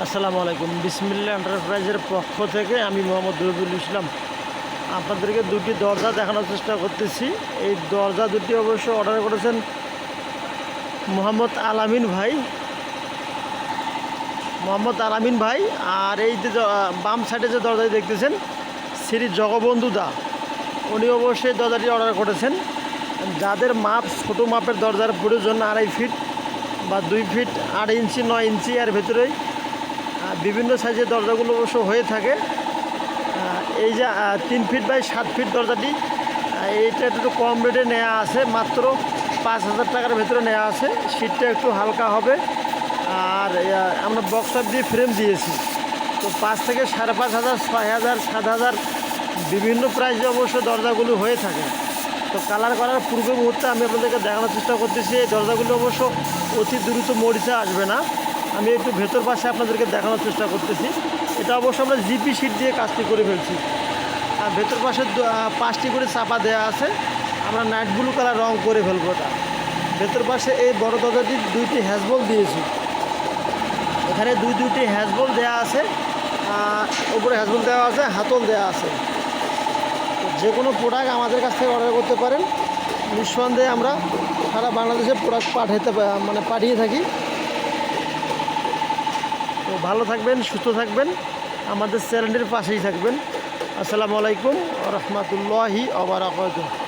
আসসালামু আলাইকুম। বিসমিল্লাহ এন্টারপ্রাইজের পক্ষ থেকে আমি মোহাম্মদ রবিউল ইসলাম আপনাদেরকে দুটি দরজা দেখানোর চেষ্টা করতেছি। এই দরজা দুটি অবশ্য অর্ডার করেছেন মোহাম্মদ আলামিন ভাই। আর এই যে বাম সাইডে যে দরজাটি দেখতেছেন শ্রী জগবন্ধু দা, উনি অবশ্যই দরজাটি অর্ডার করেছেন। যাদের মাপ ছোটো মাপের দরজার প্রয়োজন 2.5 ফিট বা 2 ফিট 8 ইঞ্চি 9 ইঞ্চি এর ভেতরেই বিভিন্ন সাইজের দরজাগুলো অবশ্য হয়ে থাকে। এই যে 3 ফিট বাই 7 ফিট দরজাটি, এইটা একটু কম রেটে নেওয়া আছে, মাত্র 5,000 টাকার ভেতরে নেওয়া আছে। সিটটা একটু হালকা হবে। আর আমরা বক্স আপ দিয়ে ফ্রেম দিয়েছি, তো 5 থেকে 5,500, 6,000, 7,000 বিভিন্ন প্রাইসে অবশ্য দরজাগুলো হয়ে থাকে। তো কালার করার পূর্ব মুহূর্তে আমি আপনাদেরকে দেখানোর চেষ্টা করতেছি। এই দরজাগুলো অবশ্য অতি দ্রুত মরিচা আসবে না। আমি একটু ভেতর পাশে আপনাদেরকে দেখানোর চেষ্টা করতেছি। এটা অবশ্য আমরা জিপি শিট দিয়ে কাজটি করে ফেলছি। আর ভেতর পাশে 5টি করে চাপা দেওয়া আছে। আমরা নাইট ব্লু কালার রং করে ফেলবো। এটা ভেতর পাশে এই বড় দরজাটি 2টি হ্যাজবল দিয়েছি। এখানে দুইটি হ্যাজবল দেওয়া আছে, উপরে হ্যাজবল দেওয়া আছে, হাতল দেওয়া আছে। তো যে কোনো প্রোডাক্ট আমাদের কাছ থেকে অর্ডার করতে পারেন। নিঃসন্দেহে আমরা সারা বাংলাদেশে প্রোডাক্ট পাঠিয়ে থাকি। তো ভালো থাকবেন, সুস্থ থাকবেন, আমাদের চ্যানেলের পাশেই থাকবেন। আসসালামু আলাইকুম ওয়া রাহমাতুল্লাহি ওয়া বারাকাতুহু।